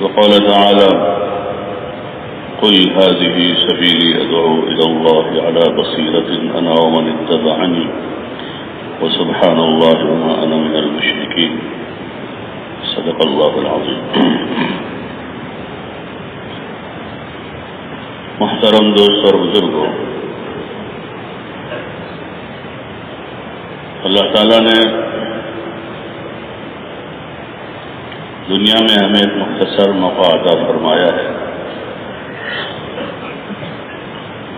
وقال تعالى قل هذه سبيلي أدعو إلى الله على بصيرة أنا ومن اتبعني وسبحان الله وما أنا من المشركين صدق الله العظيم. محترم دوست اور بزرگوں، اللہ تعالیٰ نے دنیا میں ہمیں ایک مختصر موقع عطا فرمایا ہے،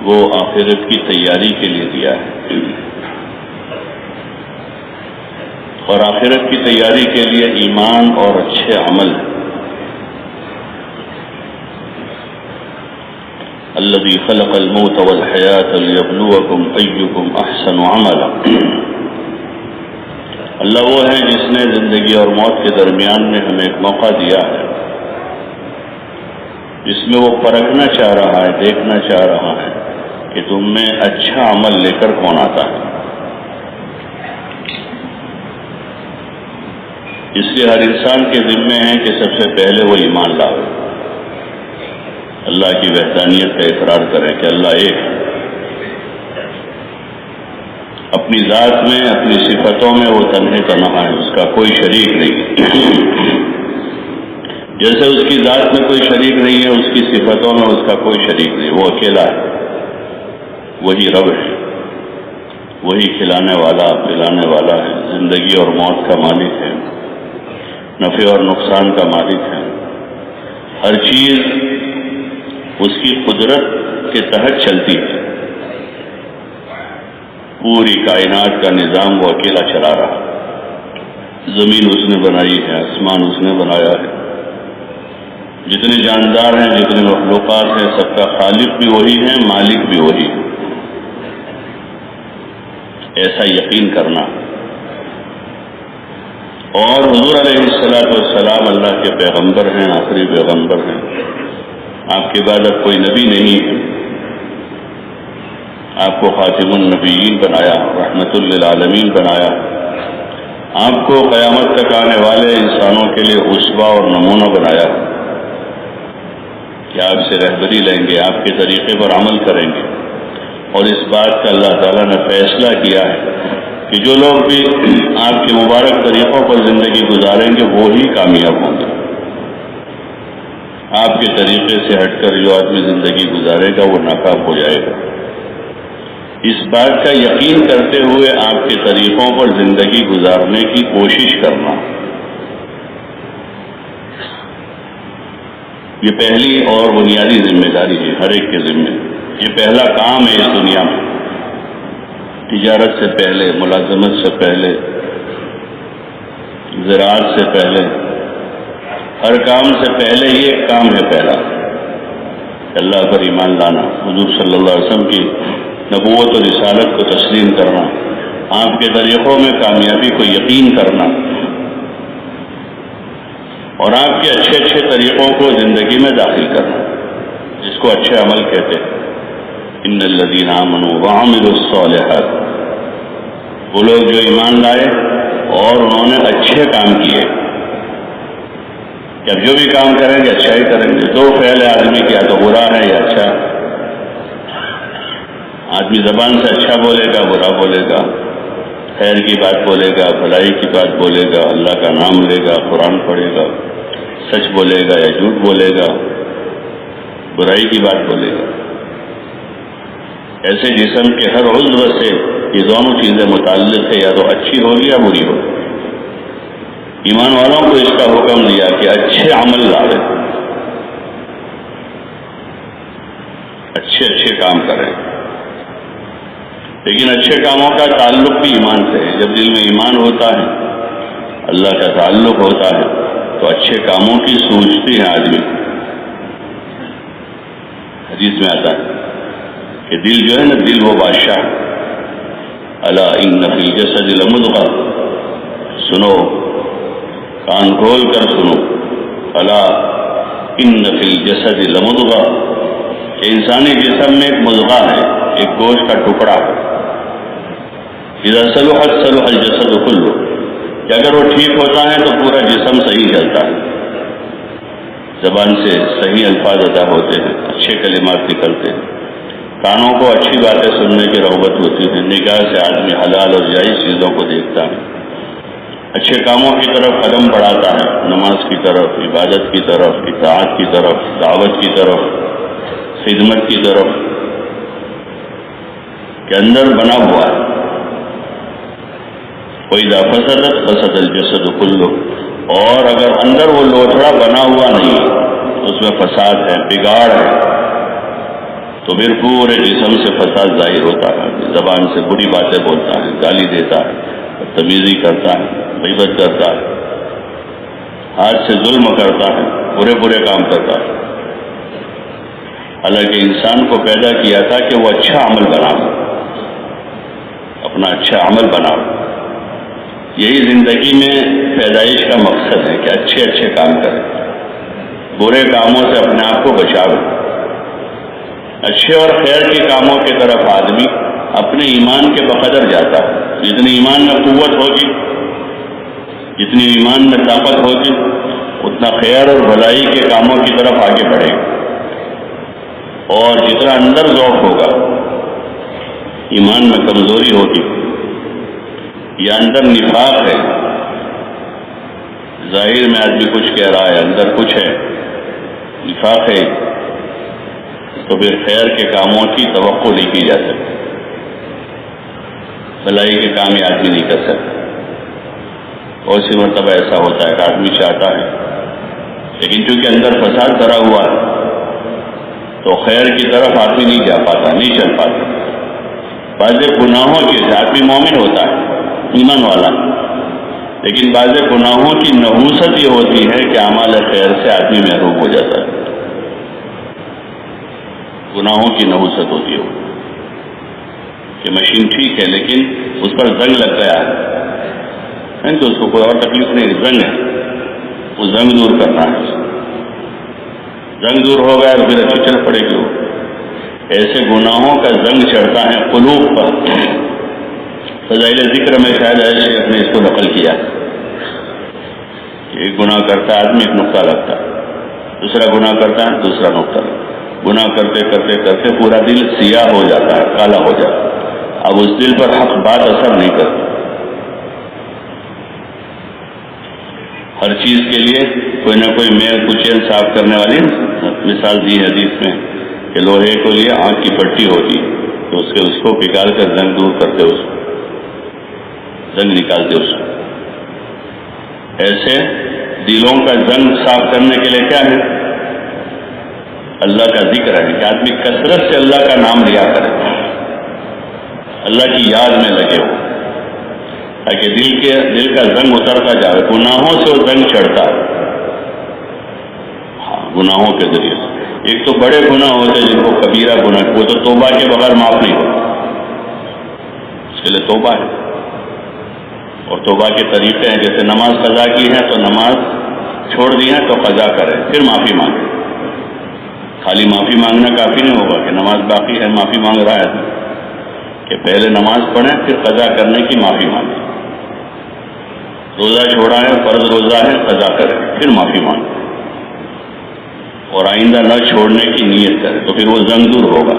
وہ آخرت کی تیاری کے لیے دیا ہے، اور آخرت کی تیاری کے لیے ایمان اور اچھے عمل الذی خلق الموت والحیاة لیبلوکم ایکم احسن عملا۔ اللہ وہ ہے جس نے زندگی اور موت کے درمیان میں ہمیں ایک موقع دیا ہے، جس میں وہ پرکھنا چاہ رہا ہے، دیکھنا چاہ رہا ہے کہ تم میں اچھا عمل لے کر کون آتا ہے۔ اس لیے ہر انسان کے ذمے ہے کہ سب سے پہلے وہ ایمان لاؤ، اللہ کی وحدانیت کا اقرار کرے کہ اللہ ایک ہے، اپنی ذات میں، اپنی صفتوں میں وہ تنہا ہے، اس کا کوئی شریک نہیں۔ جیسے اس کی ذات میں کوئی شریک نہیں ہے، اس کی صفتوں میں اس کا کوئی شریک نہیں، وہ اکیلا ہے، وہی رب ہے، وہی کھلانے والا پلانے والا ہے، زندگی اور موت کا مالک ہے، نفع اور نقصان کا مالک ہے، ہر چیز اس کی قدرت کے تحت چلتی ہے، پوری کائنات کا نظام وہ اکیلا چلا رہا، زمین اس نے بنائی ہے، آسمان اس نے بنایا ہے، جتنے جاندار ہیں، جتنے مخلوقات ہیں، سب کا خالق بھی وہی ہے، مالک بھی وہی ہے، ایسا یقین کرنا۔ اور حضور علیہ السلام اللہ کے پیغمبر ہیں، آخری پیغمبر ہیں، آپ کے بعد اب کوئی نبی نہیں ہے، آپ کو خاتم النبیین بنایا، رحمت للعالمین بنایا، آپ کو قیامت تک آنے والے انسانوں کے لیے اسوہ اور نمونہ بنایا کہ آپ سے رہبری لیں گے، آپ کے طریقے پر عمل کریں گے۔ اور اس بات کا اللہ تعالیٰ نے فیصلہ کیا ہے کہ جو لوگ بھی آپ کے مبارک طریقوں پر زندگی گزاریں گے وہی کامیاب ہوں گے۔ آپ کے طریقے سے ہٹ کر جو آدمی زندگی گزارے گا وہ ناکام ہو جائے گا۔ اس بات کا یقین کرتے ہوئے آپ کے طریقوں پر زندگی گزارنے کی کوشش کرنا، یہ پہلی اور بنیادی ذمہ داری ہے ہر ایک کے ذمہ۔ یہ پہلا کام ہے اس دنیا میں، تجارت سے پہلے، ملازمت سے پہلے، زراعت سے پہلے، ہر کام سے پہلے یہ کام ہے پہلا، اللہ پر ایمان لانا، حضور صلی اللہ علیہ وسلم کی نبوت و رسالت کو تسلیم کرنا، آپ کے طریقوں میں کامیابی کو یقین کرنا، اور آپ کے اچھے اچھے طریقوں کو زندگی میں داخل کرنا، جس کو اچھے عمل کہتے ہیں۔ ان الذین آمنوا وعملوا الصالحات، وہ لوگ جو ایمان لائے اور انہوں نے اچھے کام کیے، کہ اب جو بھی کام کریں گے اچھا ہی کریں گے۔ دو فعل ہے آدمی کی، یا تو برا ہے یا اچھا۔ آدمی زبان سے اچھا بولے گا، برا بولے گا، خیر کی بات بولے گا، بھلائی کی بات بولے گا، اللہ کا نام لے گا، قرآن پڑھے گا، سچ بولے گا یا جھوٹ بولے گا، برائی کی بات بولے گا۔ ایسے جسم کے ہر عضو سے یہ دونوں چیزیں متعلق ہے، یا تو اچھی ہوگی یا بری ہوگی۔ ایمان والوں کو اس کا حکم دیا کہ اچھے عمل لاوے، اچھے اچھے کام کریں، لیکن اچھے کاموں کا تعلق بھی ایمان سے ہے۔ جب دل میں ایمان ہوتا ہے، اللہ کا تعلق ہوتا ہے، تو اچھے کاموں کی سوچتی ہے آدمی۔ حدیث میں آتا ہے کہ دل جو ہے نا، دل وہ بادشاہ، الا ان فی الجسد لمضغہ، سنو، کان کھول کر سنو، الا ان فی الجسد لمضغہ، کہ انسانی جسم میں ایک مضغہ ہے، ایک گوشت کا ٹکڑا ہے، اذا صلحت صلح الجسد کلہ، کہ اگر وہ ٹھیک ہوتا ہے تو پورا جسم صحیح چلتا ہے۔ زبان سے صحیح الفاظ ادا ہوتے ہیں، اچھے کلمات نکلتے ہیں، کانوں کو اچھی باتیں سننے کی رغبت ہوتی ہے، نگاہ سے آدمی حلال اور جائز چیزوں کو دیکھتا ہے، اچھے کاموں کی طرف قدم بڑھاتا ہے، نماز کی طرف، عبادت کی طرف، اطاعت کی طرف، دعوت کی طرف، خدمت کی طرف، کہ اندر بنا ہوا ہے۔ وَإِذَا فَسَدَتْ فَسَدَ الْجَسَدُ كُلُّهُ، اور اگر اندر وہ لوتھڑا بنا ہوا نہیں، اس میں فساد ہے، بگاڑ ہے، تو پھر پورے جسم سے فساد ظاہر ہوتا ہے، زبان سے بری باتیں بولتا ہے، گالی دیتا ہے، بدتمیزی کرتا ہے، غیبت کرتا ہے، ہاتھ سے ظلم کرتا ہے، برے برے کام کرتا ہے۔ حالانکہ انسان کو پیدا کیا تھا کہ وہ اچھا عمل بنائے، اپنا اچھا عمل بنائے۔ یہی زندگی میں پیدائش کا مقصد ہے کہ اچھے اچھے کام کریں، برے کاموں سے اپنے آپ کو بچاوے۔ اچھے اور خیر کے کاموں کی طرف آدمی اپنے ایمان کے بقدر جاتا ہے۔ جتنی ایمان میں قوت ہوگی، جتنی ایمان میں طاقت ہوگی، اتنا خیر اور بھلائی کے کاموں کی طرف آگے بڑھے گا، اور جتنا اندر ذوق ہوگا، ایمان میں کمزوری ہوگی یا اندر نفاق ہے، ظاہر میں آدمی کچھ کہہ رہا ہے، اندر کچھ ہے، نفاق ہے، تو پھر خیر کے کاموں کی توقع نہیں کی جا سکتی، بھلائی کے کام یہ آدمی نہیں کر سکتا۔ اور اسی مرتبہ ایسا ہوتا ہے کہ آدمی چاہتا ہے، لیکن چونکہ اندر فساد بھرا ہوا ہے تو خیر کی طرف آدمی نہیں جا پاتا، نہیں چل پاتا۔ بعض گناہوں کے آدمی مومن ہوتا ہے، ایمان والا، لیکن بعض گناہوں کی نحوست یہ ہوتی ہے کہ اعمال خیر سے آدمی محروم ہو جاتا ہے۔ گناہوں کی نحوست ہوتی ہے کہ مشین ٹھیک ہے لیکن اس پر زنگ لگ گیا ہے، تو اس کو کوئی اور تکلیف نہیں، زنگ ہے، وہ زنگ دور کرنا ہے، زنگ دور ہو گیا تو پھر اچھی چل پڑے گی۔ ایسے گناہوں کا زنگ چڑھتا ہے قلوب پر۔ فضائل ذکر میں شاید شیخ نے اس کو نقل کیا، ایک گناہ کرتا ہے آدمی ایک نقطہ لگتا ہے، دوسرا گناہ کرتا ہے دوسرا نقطہ لگتا ہے، گناہ کرتے کرتے کرتے پورا دل سیاہ ہو جاتا ہے، کالا ہو جاتا ہے، اب اس دل پر حق بات اثر نہیں کرتی۔ ہر چیز کے لیے کوئی نہ کوئی میل کچیل صاف کرنے والی مثال دی حدیث میں کہ لوہے کو لیے آنکھ کی پٹی ہوتی تو اس کو پگھال کر زنگ دور کرتے، اس کو زنگ نکالتے اس کو۔ ایسے دلوں کا زنگ صاف کرنے کے لیے کیا ہے؟ اللہ کا ذکر ہے کہ آدمی کثرت سے اللہ کا نام لیا کرے، اللہ کی یاد میں لگے ہو، تاکہ دل کا زنگ اترتا جائے، گناہوں سے وہ زنگ چڑھتا ہے۔ ہاں، گناہوں کے ذریعے سے ایک تو بڑے گناہ ہوتے ہیں جن کو کبیرہ گناہ، وہ تو توبہ کے بغیر معاف نہیں ہوتا، اس کے لیے توبہ ہے، اور توبہ کے طریقے ہیں، جیسے نماز قضا کی ہے تو نماز چھوڑ دی ہے تو قضا کرے، پھر معافی مانگے۔ خالی معافی مانگنا کافی نہیں ہوگا کہ نماز باقی ہے معافی مانگ رہا ہے، کہ پہلے نماز پڑھیں پھر قضا کرنے کی معافی مانگیں۔ روزہ چھوڑا ہے، فرض روزہ ہے، قضا کریں پھر معافی مانگیں، اور آئندہ نہ چھوڑنے کی نیت کریں، تو پھر وہ زنگ دور ہوگا۔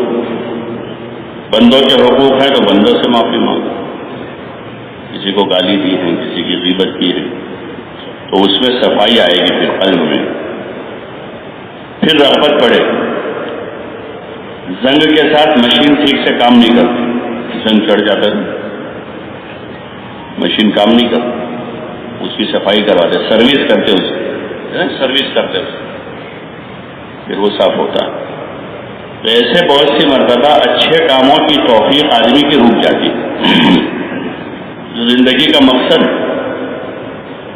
بندوں کے حقوق ہیں تو بندوں سے معافی مانگیں، کسی کو گالی دی ہے، کسی کی غیبت کی ہے، تو اس میں صفائی آئے گی پھر قلب میں، پھر رغبت بڑھے۔ زنگ کے ساتھ مشین ٹھیک سے کام نہیں کرتی، زنگ چڑھ جاتا ہے، مشین کام نہیں کرتی، اس کی صفائی کرواتے، سروس کرتے، اسے سروس کرتے، پھر وہ صاف ہوتا ہے۔ تو ایسے بہت سی مرتبہ اچھے کاموں کی توفیق آدمی کی رک جاتی ہے، جو زندگی کا مقصد ہے،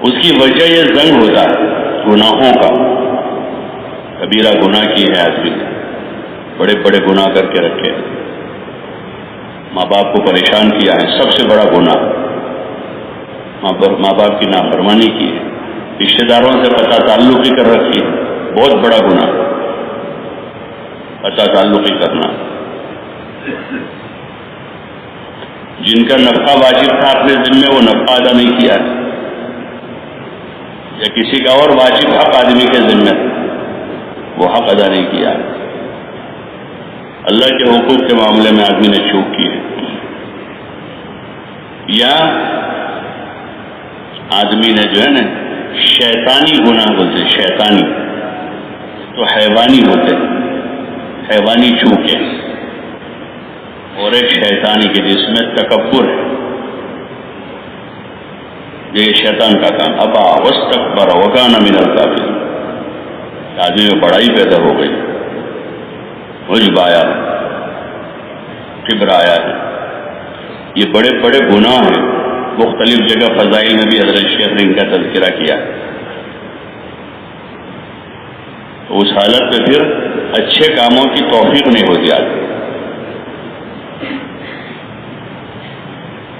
اس کی وجہ یہ زنگ ہوتا ہے گناہوں کا۔ کبیرہ گناہ کی ہے آدمی نے، بڑے بڑے گناہ کر کے رکھے، ماں باپ کو پریشان کیا ہے، سب سے بڑا گناہ، ماں باپ کی نافرمانی کی ہے، رشتہ داروں سے قطع تعلقی کر رکھی ہے، بہت بڑا گناہ قطع تعلقی کرنا۔ جن کا نفقہ واجب تھا اپنے ذمے، وہ نفقہ ادا نہیں کیا ہے، یا کسی کا اور واجب حق آدمی کے ذمے وہ حق ادا نہیں کیا ہے، اللہ کے حقوق کے معاملے میں آدمی نے چوک کی ہے، یا آدمی نے جو ہے نا شیطانی گناہ بولتے، شیطانی تو حیوانی ہوتے، حیوانی چوکیں، اور ایک شیطانی کے جس میں تکبر ہے، یہ شیطان کا کام، ابا واستکبر وکان من الکافرین، آدمی میں بڑائی پیدا ہو گئی، عجب آیا ہے، کبر آیا ہے، یہ بڑے بڑے گناہ ہیں، مختلف جگہ فضائل میں بھی حضرت شیخ نے ان کا تذکرہ کیا، تو اس حالت میں پھر اچھے کاموں کی توفیق نہیں ہوتی آدمی،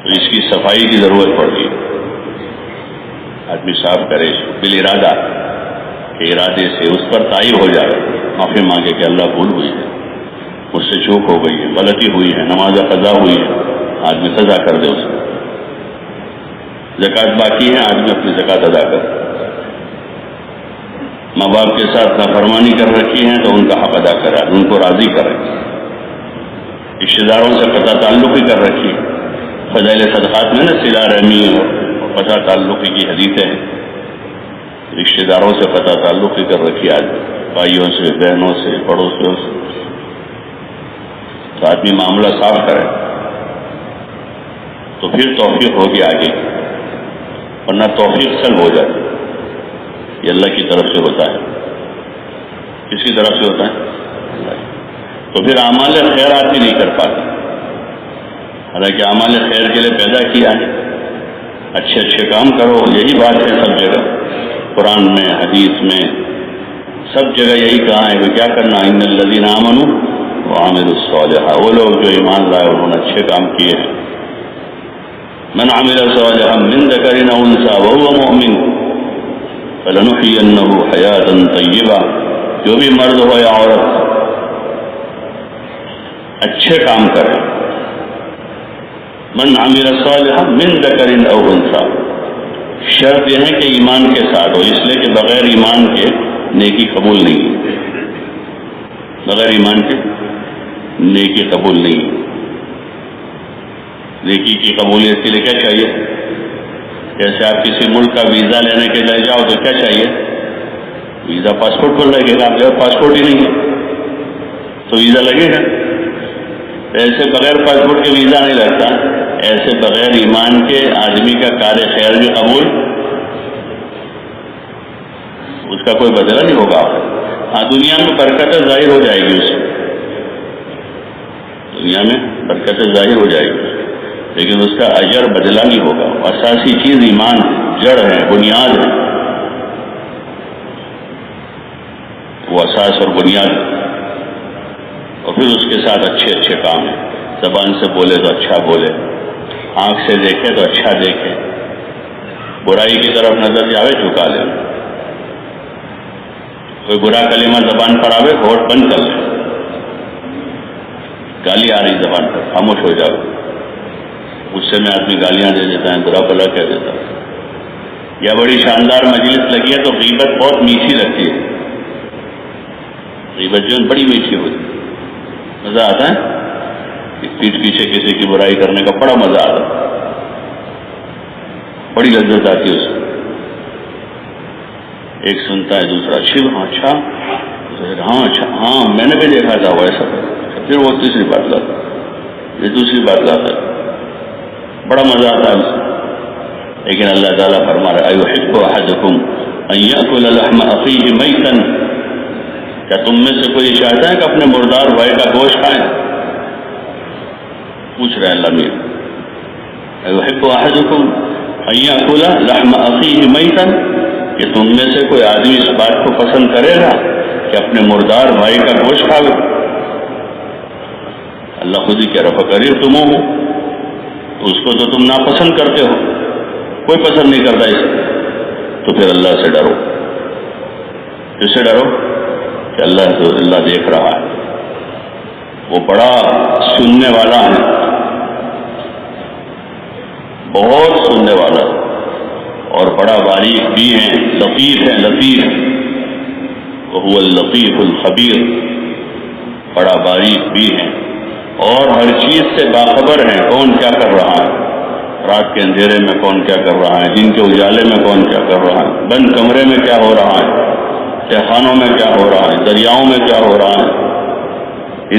تو اس کی صفائی کی ضرورت پڑتی ہے، آدمی صاف کرے بالارادہ کہ ارادے سے اس پر طائب ہو جائے، معافی مانگے کہ اللہ بھول ہوئی ہے، مجھ سے چوک ہو گئی ہے، غلطی ہوئی ہے، نماز قضا ہوئی ہے، آدمی قضا کر دے اس میں، زکوٰۃ باقی ہے، آدمی اپنی زکوٰۃ ادا کر، ماں باپ کے ساتھ نافرمانی کر رکھی ہے تو ان کا حق ادا کرے، ان کو راضی کرے، رشتے داروں سے قطع تعلق ہی کر رکھی، فضائل صدقات میں نا صلہ رحمی اور قطع تعلقی کی حدیثیں ہیں، رشتے داروں سے قطع تعلق ہی کر رکھی، آدمی بھائیوں سے، بہنوں سے، پڑوسیوں سے، تو آدمی معاملہ صاف کرے تو پھر توفیق ہوگی آگے، ورنہ توفیق سلب ہو جاتی، یہ اللہ کی طرف سے ہوتا ہے، کس کی طرف سے ہوتا ہے؟ اللہ، تو پھر اعمال خیر آدمی نہیں کر پاتا، حالانکہ اعمال خیر کے لیے پیدا کیا ہے، اچھے اچھے کام کرو، یہی بات ہے سب جگہ، قرآن میں، حدیث میں، سب جگہ یہی کہا ہے کہ کیا کرنا، ان الذین آمنوا وعملوا الصالحات، وہ لوگ جو ایمان لائے انہوں نے اچھے کام کیے ہیں، من عمل صالحا من ذکر او انثى وهو مؤمن فلنحيينه حیاة طیبہ، جو بھی مرد ہو یا عورت اچھے کام کرے، من عمل صالحا من ذکر او انثى، شرط یہ ہے کہ ایمان کے ساتھ ہو، اس لیے کہ بغیر ایمان کے نیکی قبول نہیں ہے، بغیر ایمان کے نیکی قبول نہیں ہے، نیکی کی قبولیت کے لیے کیا چاہیے؟ جیسے آپ کسی ملک کا ویزا لینے کے لیے جاؤ تو کیا چاہیے؟ ویزا پاسپورٹ پر لگے گا، آپ کے پاس پاسپورٹ ہی نہیں ہے تو ویزا لگے گا، ایسے بغیر پاسپورٹ کے ویزا نہیں لگتا، ایسے بغیر ایمان کے آدمی کا کار خیر بھی قبول، اس کا کوئی بدلہ نہیں ہوگا، ہاں دنیا میں برکت ظاہر ہو جائے گی، اس دنیا میں برکت ظاہر ہو جائے گی، لیکن اس کا اجر بدلہ نہیں ہوگا، اساسی چیز ایمان جڑ ہے، بنیاد ہے، وہ اساس اور بنیاد، اور پھر اس کے ساتھ اچھے اچھے کام ہیں، زبان سے بولے تو اچھا بولے، آنکھ سے دیکھے تو اچھا دیکھے، برائی کی طرف نظر جاوے جھکا لے، کوئی برا کلمہ زبان پر آوے ہوٹ بند کر لے، گالی آ رہی زبان پر خاموش ہو جاؤ، غصے میں آدمی گالیاں دے دیتا ہے، برا بھلا کہہ دیتا ہے، یا بڑی شاندار مجلس لگی ہے تو غیبت بہت میٹھی لگتی ہے، غیبت جو ہے بڑی میٹھی ہوتی ہے، مزہ آتا ہے، پیٹھ پیچھے کسی کی برائی کرنے کا بڑا مزہ آتا ہے، بڑی لذت آتی ہے اس میں، ایک سنتا ہے دوسرا شیو، ہاں اچھا، ہاں اچھا، ہاں میں نے بھی دیکھا تھا وہ ایسا، پھر وہ تیسری بات لاتا ہے، یہ دوسری بات لاتا ہے، بڑا مزہ آتا ہے اس میں، لیکن اللہ تعالیٰ فرما رہا ہے ایحب احدکم ان یاکل لحم اخیہ میتا، کیا تم میں سے کوئی چاہتا ہے کہ اپنے مردار بھائی کا گوشت کھائیں؟ پوچھ رہے ہیں اللہ میاں، ایحب احدکم ان یاکل لحم اخیہ میتا، کہ تم میں سے کوئی آدمی اس بات کو پسند کرے گا کہ اپنے مردار بھائی کا گوشت کھاوے؟ اللہ خود ہی کہہ رہا فکرہتموہ، اس کو تو تم ناپسند کرتے ہو، کوئی پسند نہیں کرتا اسے، تو پھر اللہ سے ڈرو، کس سے ڈرو؟ کہ اللہ دیکھ رہا ہے، وہ بڑا سننے والا ہے، بہت سننے والا ہے، اور بڑا باریک بھی ہے، لطیف ہے، لطیف، وهو اللطیف الخبیر، بڑا باریک بھی ہے اور ہر چیز سے باخبر ہے، کون کیا کر رہا ہے، رات کے اندھیرے میں کون کیا کر رہا ہے، دن کے اجالے میں کون کیا کر رہا ہے، بند کمرے میں کیا ہو رہا ہے، تہخانوں میں کیا ہو رہا ہے، دریاؤں میں کیا ہو رہا ہے،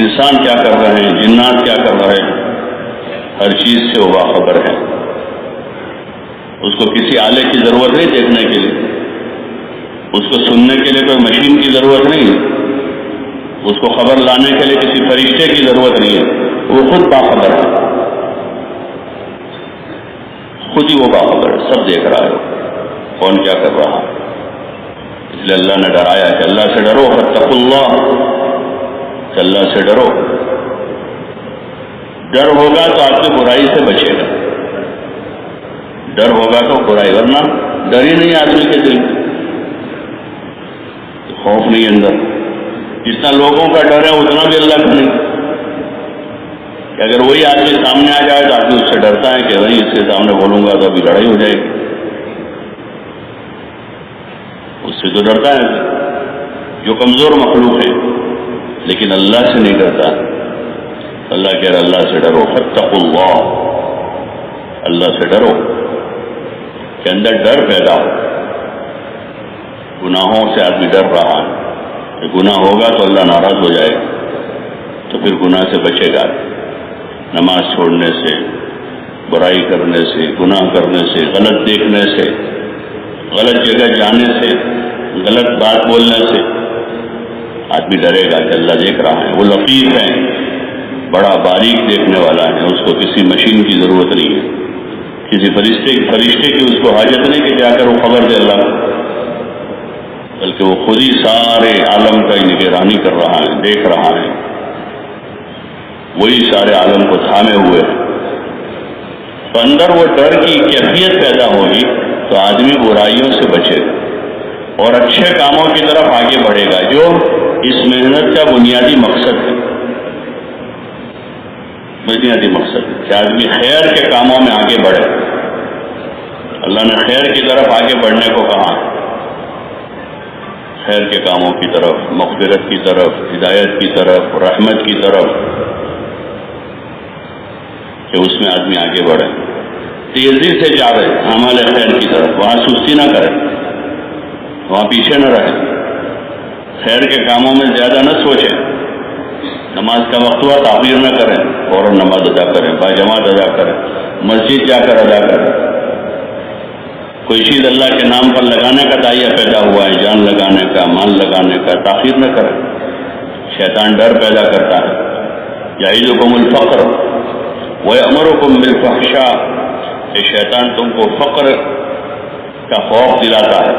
انسان کیا کر رہے ہیں، جنات کیا کر رہے ہیں، ہر چیز سے وہ باخبر ہے۔ اس کو کسی آلے کی ضرورت نہیں دیکھنے کے لیے، اس کو سننے کے لیے کوئی مشین کی ضرورت نہیں ہے، اس کو خبر لانے کے لیے کسی فرشتے کی ضرورت نہیں ہے، وہ خود باخبر ہے، خود ہی وہ باخبر ہے، سب دیکھ رہا ہے کون کیا کر رہا ہے۔ اس لیے اللہ نے ڈرایا کہ اللہ سے ڈرو، فاتقوا اللہ، کہ اللہ سے ڈرو۔ ڈر ہوگا تو آدمی برائی سے بچے گا، ڈر ہوگا تو برائی، ورنہ ڈر ہی نہیں آدمی کے دل میں، خوف نہیں اندر۔ جتنا لوگوں کا ڈر ہے اتنا بھی اللہ کا نہیں، کہ اگر وہی آدمی سامنے آ جائے تو آدمی اس سے ڈرتا ہے کہ نہیں، اس کے سامنے بولوں گا تو ابھی لڑائی ہو جائے گی، اس سے تو ڈرتا ہے جو کمزور مخلوق ہے، لیکن اللہ سے نہیں ڈرتا۔ اللہ کہہ رہا اللہ سے ڈرو، فاتقوا اللہ، اللہ سے ڈرو، کہ اندر ڈر پیدا ہو۔ گناہوں سے آدمی ڈر رہا ہے کہ گناہ ہوگا تو اللہ ناراض ہو جائے گا، تو پھر گناہ سے بچے گا، نماز چھوڑنے سے، برائی کرنے سے، گناہ کرنے سے، غلط دیکھنے سے، غلط جگہ جانے سے، غلط بات بولنے سے آدمی ڈرے گا کہ اللہ دیکھ رہا ہے، وہ لطیف ہے، بڑا باریک دیکھنے والا ہے، اس کو کسی مشین کی ضرورت نہیں ہے، کسی فرشتے کی اس کو حاجت نہیں کہ جا کر وہ خبر دے اللہ، بلکہ وہ خود ہی سارے عالم کا نگرانی کر رہا ہے، دیکھ رہا ہے، وہی سارے عالم کو تھامے ہوئے ہے۔ تو اندر وہ ڈر کی کیفیت پیدا ہوگی تو آدمی برائیوں سے بچے گا اور اچھے کاموں کی طرف آگے بڑھے گا، جو اس محنت کا بنیادی مقصد ہے، بنیادی مقصد ہے کہ آدمی خیر کے کاموں میں آگے بڑھے۔ اللہ نے خیر کی طرف آگے بڑھنے کو کہا، خیر کے کاموں کی طرف، مغفرت کی طرف، ہدایت کی طرف، رحمت کی طرف، کہ اس میں آدمی آگے بڑھے، تیزی سے جا رہے اعمال خیر کی طرف، وہاں سستی نہ کرے، وہاں پیچھے نہ رہے، خیر کے کاموں میں زیادہ نہ سوچیں، نماز کا وقت ہوا تاخیر نہ کریں، فوراً نماز ادا کریں، باجماعت ادا کریں، مسجد جا کر ادا کریں۔ کوئی چیز اللہ کے نام پر لگانے کا داعیہ پیدا ہوا ہے، جان لگانے کا، مال لگانے کا، تاخیر نہ کریں، شیطان ڈر پیدا کرتا ہے، یعیدکم الفقر ویأمرکم بالفحشاء، کہ شیطان تم کو فقر کا خوف دلاتا ہے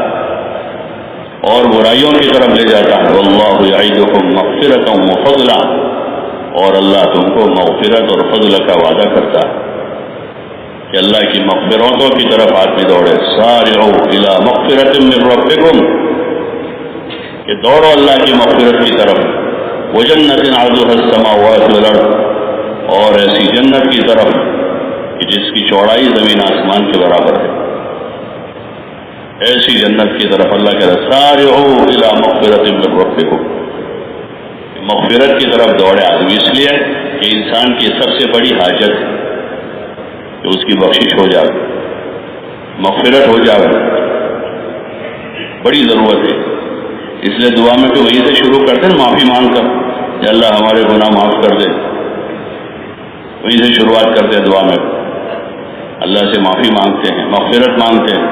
اور برائیوں کی طرف لے جاتا ہے، واللہ یعیدکم مغفرۃ وفضلا، اور اللہ تم کو مغفرت اور فضل کا وعدہ کرتا ہے کہ اللہ کی مغفرتوں کی طرف آدمی دوڑے، سارعوا الی مغفرۃ من ربکم، کہ دوڑو اللہ کی مغفرت کی طرف، وجنۃ عرضها السماوات والارض، اور ایسی جنت کی طرف کہ جس کی چوڑائی زمین آسمان کے برابر ہے، ایسی جنت کی طرف اللہ کہہ رہا ہے سارعوا الی مغفرۃ من ربکم، مغفرت کی طرف دوڑے آدمی، اس لیے کہ انسان کی سب سے بڑی حاجت ہے کہ اس کی بخشش ہو جائے، مغفرت ہو جائے، بڑی ضرورت ہے۔ اس لیے دعا میں تو وہیں سے شروع کرتے ہیں، معافی مانگ کر کہ اللہ ہمارے گناہ معاف کر دے، وہیں سے شروعات کرتے ہیں دعا میں، اللہ سے معافی مانگتے ہیں، مغفرت مانگتے ہیں،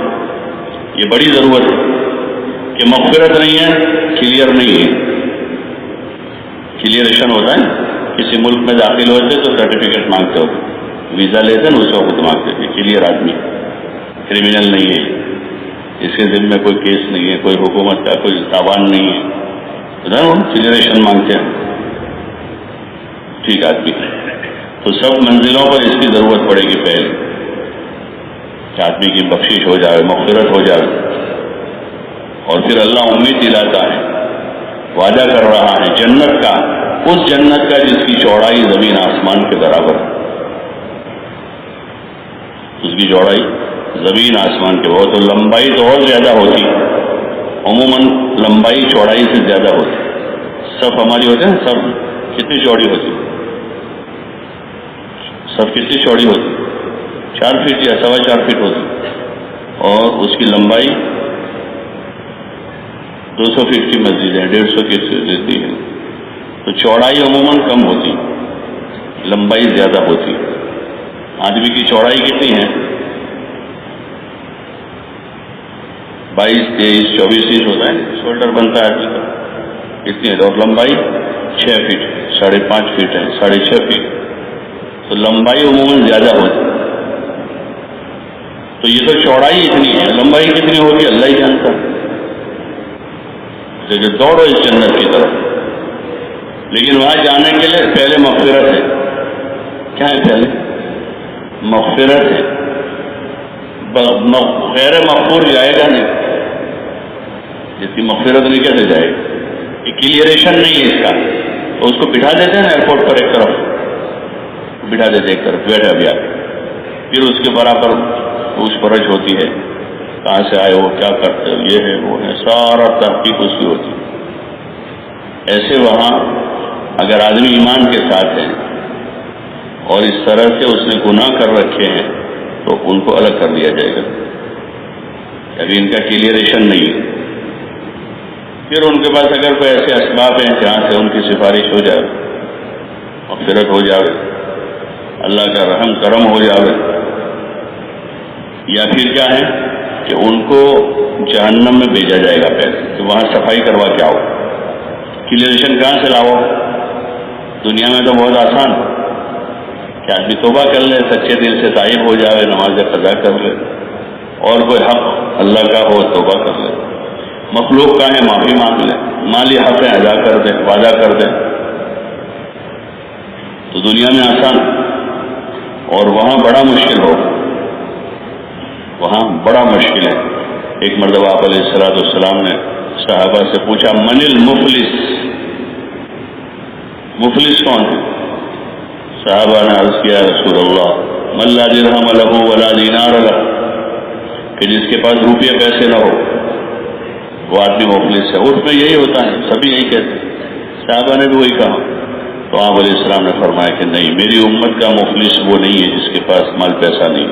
یہ بڑی ضرورت ہے کہ مغفرت نہیں ہے، کلیئر نہیں ہے، کلیئریشن ہوتا ہے، کسی ملک میں داخل ہوتے تو سرٹیفکیٹ مانگتے ہوتے، ویزا لیتے ہیں اس وقت مانگتے تھے، کلیئر آدمی، کرمنل نہیں ہے، اس کے ذمہ میں کوئی کیس نہیں ہے، کوئی حکومت کا کوئی تاوان نہیں ہے، کلیئریشن مانگتے ہیں، ٹھیک آدمی۔ تو سب منزلوں پر اس کی ضرورت پڑے گی پہلے کہ آدمی کی بخشش ہو جائے، مغفرت ہو جائے، اور پھر اللہ امید دلاتا ہے، وعدہ کر رہا ہے جنت کا، اس جنت کا جس کی چوڑائی زمین آسمان کے برابر ہے، اس کی چوڑائی زمین آسمان کے، بہت لمبائی تو اور زیادہ ہوتی ہے، عموماً لمبائی چوڑائی سے زیادہ ہوتی ہے. صف ہماری ہوتے ہیں، صف کتنی چوڑی ہوتی ہے؟ صف کتنی چوڑی ہوتی ہے؟ 4 فٹ یا 4.25 فٹ ہوتی ہے، اور اس کی لمبائی 200 فٹ کی مسجد ہے، 150 کی دیتی ہے. تو چوڑائی عموماً کم ہوتی، لمبائی زیادہ ہوتی. آدمی کی چوڑائی کتنی ہے؟ 22, 23, 24 انچ ہوتا ہے، شولڈر بنتا ہے آدمی کا، اتنی ہے. اور لمبائی 6 فٹ، 5.5 فٹ ہے، 6.5 فٹ. تو لمبائی عموماً زیادہ ہوتی. تو یہ تو چوڑائی اتنی ہے، لمبائی کتنی ہوگی اللہ ہی جانتا. لیکن دوڑو اس جنت کی طرف. لیکن وہاں جانے کے لیے پہلے مغفرت ہے. کیا ہے پہلے؟ مغفرت ہے. غیر مغفور جائے گا نہیں. جس کی مغفرت نہیں کیسے جائے گا؟ یہ کلیئریشن نہیں ہے اس کا. تو اس کو بٹھا دیتے ہیں نا ایئرپورٹ پر، ایک طرف بٹھا دیتے، ایک طرف بیٹھا بھی آ. پھر اس کے برابر پوچھ پرچھ ہوتی ہے، کہاں سے آئے ہو، کیا کرتے ہو، یہ ہے وہ ہے، سارا تحقیق اس کی ہوتی. ایسے وہاں اگر آدمی ایمان کے ساتھ ہے اور اس طرح سے اس نے گناہ کر رکھے ہیں تو ان کو الگ کر دیا جائے گا. ابھی ان کا کلیئریشن نہیں ہے. پھر ان کے پاس اگر کوئی ایسے اسباب ہیں جہاں سے ان کی سفارش ہو جائے، مغفرت ہو جائے، اللہ کا رحم کرم ہو جائے، یا پھر کیا ہے کہ ان کو جہنم میں بھیجا جائے گا پہلے کہ وہاں صفائی کروا کے آؤ. کلیئریشن کہاں سے لاؤ؟ دنیا میں تو بہت آسان کہ آدمی توبہ کر لے، سچے دل سے تائب ہو جائے، نماز قضا کر لے، اور کوئی حق اللہ کا ہو توبہ کر لے، مخلوق کا ہے معافی مانگ لے، مالی حق ہے ادا کر دے، وعدہ کر دے. تو دنیا میں آسان، اور وہاں بڑا مشکل ہو. وہاں بڑا مشکل ہے. ایک مرتبہ آپ علیہ السلام نے صحابہ سے پوچھا، من المفلس، مفلس کون ہے؟ صحابہ نے عرض کیا، رسول اللہ، من لا درہم لہ ولا دینار لہ، کہ جس کے پاس روپیے پیسے نہ ہو وہ آدمی مفلس ہے. عرف میں یہی ہوتا ہے، سبھی یہی کہتے ہیں. صحابہ نے بھی وہی کہا. تو آپ علیہ السلام نے فرمایا کہ نہیں، میری امت کا مفلس وہ نہیں ہے جس کے پاس مال پیسہ نہیں.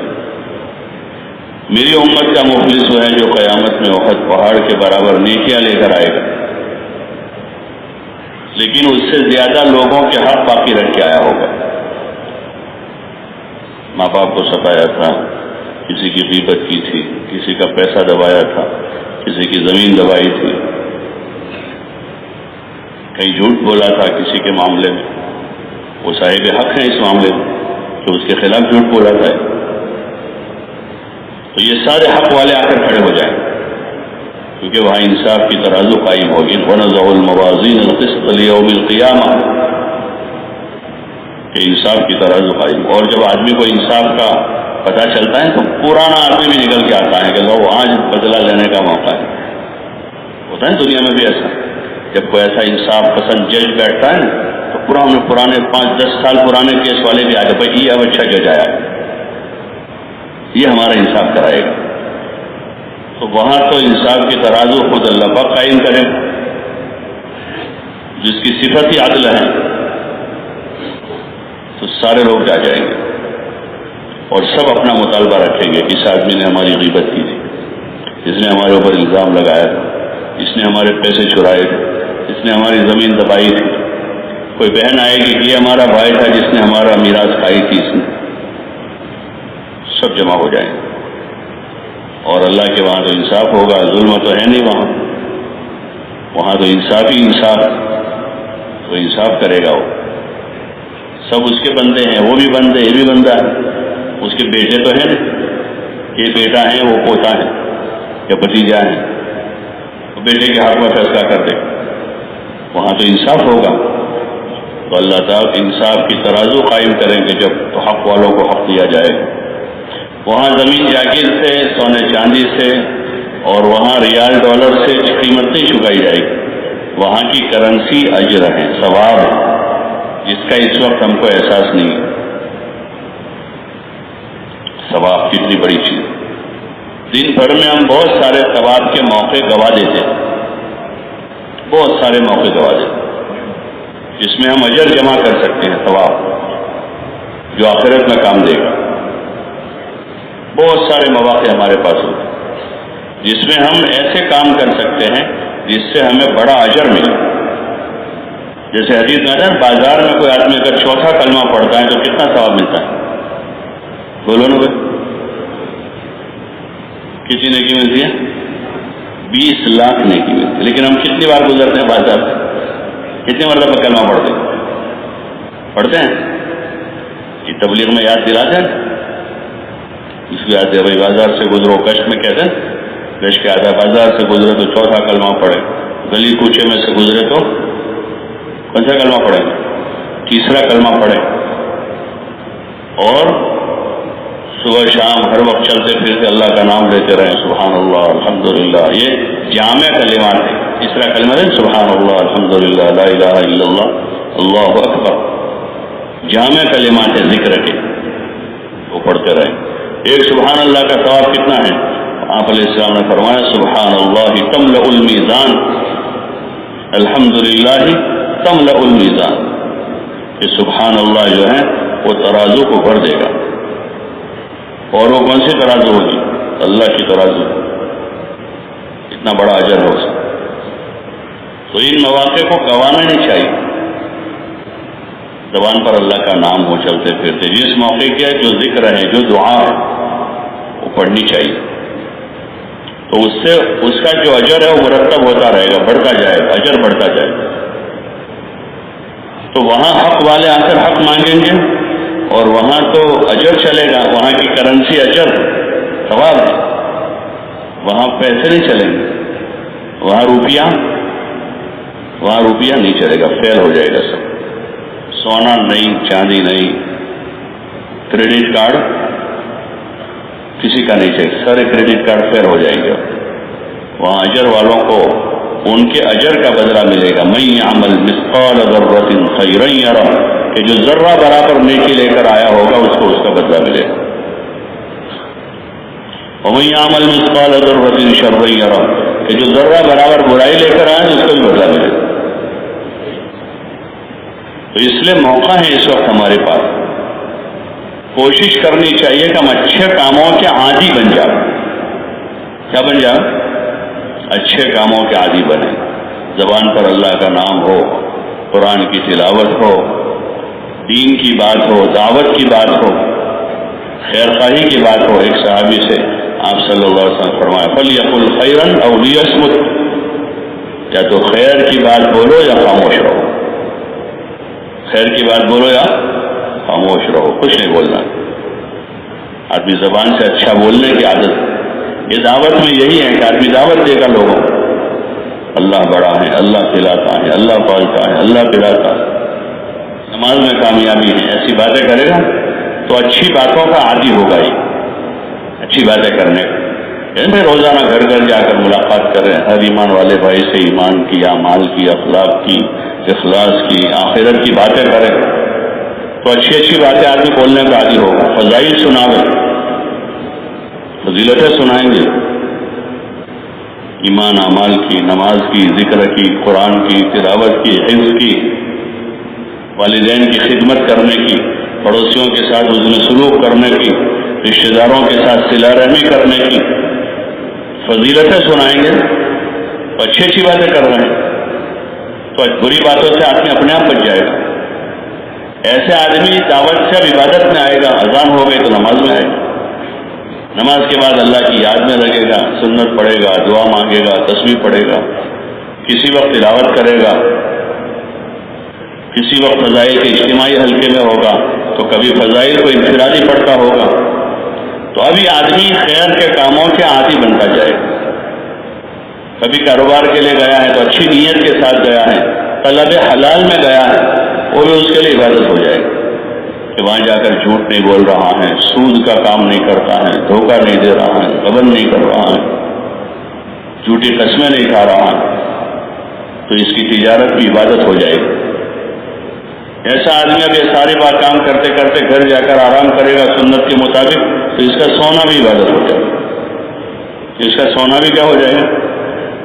میری امت کا مفلس وہ ہے جو قیامت میں احد پہاڑ کے برابر نیکیاں لے کر آئے گا، لیکن اس سے زیادہ لوگوں کے حق باقی رکھ کے آیا ہوگا. ماں باپ کو ستایا تھا، کسی کی غیبت کی تھی، کسی کا پیسہ دبایا تھا، کسی کی زمین دبائی تھی، کہیں جھوٹ بولا تھا کسی کے معاملے میں. وہ صاحب حق ہیں اس معاملے میں کہ اس کے خلاف جھوٹ بولا تھا. تو یہ سارے حق والے آ کر کھڑے ہو جائیں، کیونکہ وہاں انصاف کی ترازو قائم ہوگی. وَنَضَعُ الْمَوَازِينَ الْقِسْطَ لِيَوْمِ الْقِيَامَةِ، کہ انصاف کی ترازو قائم. اور جب آدمی کو انصاف کا پتہ چلتا ہے تو پرانا آدمی بھی نکل کے آتا ہے کہ لو آج بدلہ لینے کا موقع ہے. ہوتا ہے دنیا میں بھی ایسا. جب کوئی ایسا انصاف پسند جج بیٹھتا ہے تو پرانے 5-10 سال پرانے کیس والے بھی آ جائے، بھائی یہ اب اچھا جج آیا، یہ ہمارا انصاف کرائے گا. تو وہاں تو انصاف کی ترازو خود اللہ پاک قائم کرے، جس کی صفت ہی عدل ہے. تو سارے لوگ آ جائیں گے اور سب اپنا مطالبہ رکھیں گے. اس آدمی نے ہماری غیبت کی تھی، اس نے ہمارے اوپر الزام لگایا تھا، اس نے ہمارے پیسے چرائے تھے، اس نے ہماری زمین دبائی تھی. کوئی بہن آئے گی کہ یہ ہمارا بھائی تھا جس نے ہمارا میراث کھائی تھی، اس نے. سب جمع ہو جائیں گے اور اللہ کے وہاں تو انصاف ہوگا. ظلم تو ہے نہیں وہاں تو انصاف ہی انصاف. تو انصاف کرے گا وہ. سب اس کے بندے ہیں، وہ بھی بندے، یہ بھی بندہ ہے. اس کے بیٹے تو ہیں، یہ بیٹا ہے، وہ پوتا ہے یا بھتیجا ہے، تو بیٹے کے حق میں فیصلہ کر دے. وہاں تو انصاف ہوگا. تو اللہ تعالیٰ انصاف کی ترازو قائم کریں گے جب تو حق والوں کو حق دیا جائے گا. وہاں زمین جاگیر سے، سونے چاندی سے اور وہاں ریال ڈالر سے قیمت نہیں چکائی جائے گی. وہاں کی کرنسی اجر ہے، ثواب ہے، جس کا اس وقت ہم کو احساس نہیں ہے. ثواب کتنی بڑی چیز. دن بھر میں ہم بہت سارے ثواب کے موقع گوا دیتے ہیں. بہت سارے موقع گوا دیتے جس میں ہم اجر جمع کر سکتے ہیں، ثواب جو آخرت میں کام دے گا۔ بہت سارے مواقع ہمارے پاس ہوتے ہیں جس میں ہم ایسے کام کر سکتے ہیں جس سے ہمیں بڑا اجر ملے۔ جیسے حدیث میں ہے، بازار میں کوئی آدمی اگر چوتھا کلمہ پڑھتا ہے تو کتنا ثواب ملتا ہے؟ بولو نا بھائی، کسی نیکی ملتی ہے؟ 20 لاکھ نیکی ملتی ہے۔ لیکن ہم کتنی بار گزرتے ہیں بازار سے؟ کتنی مرتبہ کلمہ پڑھتے ہیں؟ یہ تبلیغ میں یاد دلاتے ہیں، اس کو یاد ہے بھائی بازار سے گزرو، کشت میں کہتے ہیں کشت کے آدھا بازار سے گزرے تو چوتھا کلمہ پڑھے، گلی کوچے میں سے گزرے تو کون سا کلمہ پڑھے؟ تیسرا کلمہ پڑھے، اور صبح شام ہر وقت چلتے پھرتے اللہ کا نام لیتے رہیں، سبحان اللہ الحمدللہ۔ یہ جامع کلمات ہے۔ تیسرا کلمہ ہے سبحان اللہ الحمدللہ لا الہ الا اللہ اللہ اکبر، جامع کلمات ہے ذکر کے، وہ پڑھتے رہیں۔ ایک سبحان اللہ کا ثواب کتنا ہے؟ آپ علیہ السلام نے فرمایا سبحان اللہ تملأ المیزان، الحمدللہ تملأ المیزان، کہ سبحان اللہ جو ہے وہ ترازو کو بھر دے گا۔ اور وہ کون سی ترازو ہوگی؟ اللہ کی ترازو، اتنا بڑا اجر ہو سکتا۔ تو ان مواقع کو گنوانا نہیں چاہیے، زبان پر اللہ کا نام ہو چلتے پھرتے، جس موقع کیا جو ذکر ہے جو دعا ہے وہ پڑھنی چاہیے، تو اس سے اس کا جو اجر ہے وہ مرتب ہوتا رہے گا، بڑھتا جائے گا، اجر بڑھتا جائے گا۔ تو وہاں حق والے آ کر حق مانگیں گے اور وہاں تو اجر چلے گا، وہاں کی کرنسی اجر ثواب ہے، وہاں پیسے نہیں چلیں گے، وہاں روپیہ نہیں چلے گا، فیل ہو جائے گا سب، سونا نہیں، چاندی نہیں، کریڈٹ کارڈ کسی کا نہیں چاہیے، سارے کریڈٹ کارڈ فیل ہو جائیں گے۔ وہاں اجر والوں کو ان کے اجر کا بدلہ ملے گا۔ من یعمل مثقال ذرۃ خیرا یرہ، کہ جو ذرہ برابر نیکی لے کر آیا ہوگا اس کو اس کا بدلہ ملے گا۔ ومن یعمل مثقال ذرۃ شرا یرہ، کہ جو ذرہ برابر برائی لے کر آئے اس کو بھی بدلہ ملے گا۔ تو اس لیے موقع ہے اس وقت ہمارے پاس، کوشش کرنی چاہیے کہ ہم اچھے کاموں کے عادی بن جائیں۔ کیا بن جائیں؟ اچھے کاموں کے عادی بنے، زبان پر اللہ کا نام ہو، قرآن کی تلاوت ہو، دین کی بات ہو، دعوت کی بات ہو، خیر خواہی کی بات ہو۔ ایک صحابی سے آپ صلی اللہ علیہ وسلم فرمایا فَلْيَقُلْ خَيْرًا أَوْ لِيَصْمُتْ، یا تو خیر کی بات بولو یا خاموش رہو، خیر کی بات بولو یا خاموش رہو، کچھ نہیں بولنا۔ آدمی زبان سے اچھا بولنے کی عادت، یہ دعوت میں یہی ہے کہ آدمی دعوت دے گا لوگوں کو، اللہ بڑا ہے، اللہ کھلاتا ہے، اللہ پالتا ہے، اللہ پلاتا ہے، نماز میں کامیابی ہے، ایسی باتیں کرے گا تو اچھی باتوں کا عادی ہوگا ہی، اچھی باتیں کرنے کا۔ میں روزانہ گھر گھر جا کر ملاقات کر رہے ہیں، ہر ایمان والے بھائی سے ایمان کی، اعمال کی، اخلاق کی، اخلاص کی، آخرت کی باتیں کریں تو اچھی اچھی باتیں آدمی بولنے کا عادی ہوگا۔ فضائل سناوے، فضیلتیں سنائیں گے، ایمان اعمال کی، نماز کی، ذکر کی، قرآن کی تلاوت کی، حفظ کی، والدین کی خدمت کرنے کی، پڑوسیوں کے ساتھ حسن سلوک کرنے کی، رشتہ داروں کے ساتھ صلہ رحمی کرنے کی فضیلتیں سنائیں گے تو اچھی اچھی باتیں کر رہے ہیں، تو بری باتوں سے آدمی اپنے آپ بچ جائے گا۔ ایسے آدمی دعوت سے اب عبادت میں آئے گا، اذان ہو گئی تو نماز میں آئے گا، نماز کے بعد اللہ کی یاد میں لگے گا، سنت پڑھے گا، دعا مانگے گا، تسبیح پڑھے گا، کسی وقت تلاوت کرے گا، کسی وقت فضائل کے اجتماعی حلقے میں ہوگا تو کبھی فضائل کو انفرادی پڑھتا ہوگا، تو ابھی آدمی خیر کے کاموں کے عادی بنتا جائے گا۔ کبھی کاروبار کے لیے گیا ہے تو اچھی نیت کے ساتھ گیا ہے، طلب حلال میں گیا ہے، وہ بھی اس کے لیے عبادت ہو جائے گا کہ وہاں جا کر جھوٹ نہیں بول رہا ہے، سود کا کام نہیں کرتا ہے، دھوکہ نہیں دے رہا ہے، غبن نہیں کر رہا ہے، جھوٹی قسمیں نہیں کھا رہا ہے، تو اس کی تجارت بھی عبادت ہو جائے گی۔ ایسا آدمی اب یہ ساری بات کام کرتے کرتے گھر جا کر آرام کرے گا سنت کے مطابق تو اس کا سونا بھی عبادت ہو جائے گا، اس کا سونا بھی کیا ہو جائے گا؟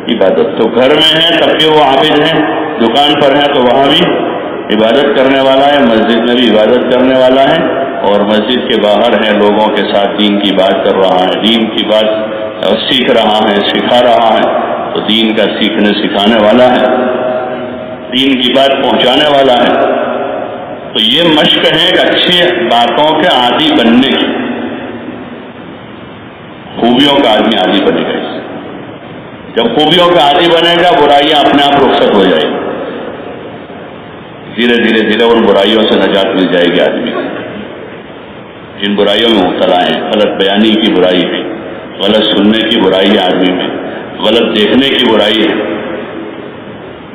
عبادت. تو گھر میں ہیں تب بھی وہ عابد ہیں، دکان پر ہیں تو وہاں بھی عبادت کرنے والا ہے، مسجد میں بھی عبادت کرنے والا ہے، اور مسجد کے باہر ہے لوگوں کے ساتھ دین کی بات کر رہا ہے، دین کی بات سیکھ رہا ہے، سکھا رہا ہے. تو دین کا سیکھنے سکھانے والا ہے، دین کی بات پہنچانے والا ہے. تو یہ مشق ہے کہ اچھی باتوں کے عادی بننے کی. خوبیوں کا آدمی عادی بنے گا. جب خوبیوں کا عادی بنے گا برائیاں اپنے آپ رخصت ہو جائیں گی. دھیرے دھیرے دھیرے ان برائیوں سے نجات مل جائے گی آدمی کو. جن برائیوں میں مبتلا ہیں، غلط بیانی کی برائی ہے، غلط سننے کی برائی ہے آدمی میں، غلط دیکھنے کی برائی ہے.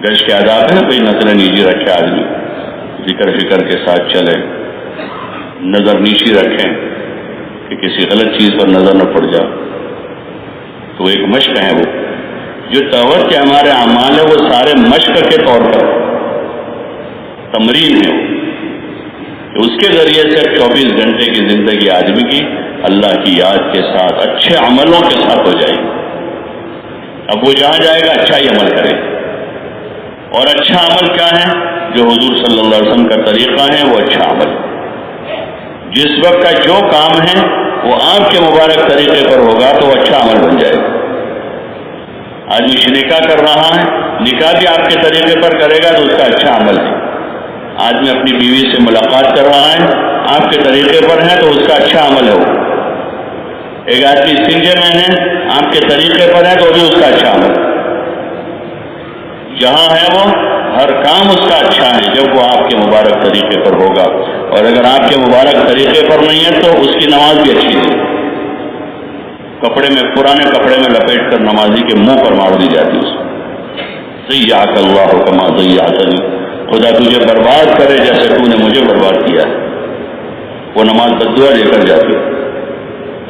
گش کے آداب ہے نا، کوئی نظر نیچی رکھے آدمی، ذکر فکر کے ساتھ چلے، نظر نیچی رکھیں کہ کسی غلط چیز پر نظر نہ پڑ جائے. تو ایک مشق ہے وہ جو توبہ کے ہمارے اعمال ہے، وہ سارے مشق کے طور پر تمرین ہے کہ اس کے ذریعے سے 24 گھنٹے کی زندگی آدمی کی اللہ کی یاد کے ساتھ اچھے عملوں کے ساتھ ہو جائے گی. اب وہ جہاں جائے گا اچھا ہی عمل کرے. اور اچھا عمل کیا ہے؟ جو حضور صلی اللہ علیہ وسلم کا طریقہ ہے وہ اچھا عمل. جس وقت کا جو کام ہے وہ آپ کے مبارک طریقے پر ہوگا تو وہ اچھا عمل بن جائے گا. آدمی نکاح کر رہا ہے، نکاح بھی آپ کے طریقے پر کرے گا تو اس کا اچھا عمل ہے. آدمی اپنی بیوی سے ملاقات کر رہا ہے، آپ کے طریقے پر ہے تو اس کا اچھا عمل ہے. ایک آدمی سنجے میں ہے، آپ کے طریقے پر ہے تو بھی اس کا اچھا عمل. جہاں ہے وہ ہر کام اس کا اچھا ہے جب وہ آپ کے مبارک طریقے پر ہوگا. اور اگر آپ کے مبارک طریقے پر نہیں ہے تو اس کی نماز بھی اچھی نہیں. کپڑے میں، پرانے کپڑے میں لپیٹ کر نمازی کے منہ پر مار دی جاتی ہے. ضیعک اللہ کما ضیعتنی، خدا تجھے برباد کرے جیسے تو نے مجھے برباد کیا ہے. وہ نماز بددعا لے کر جاتی ہے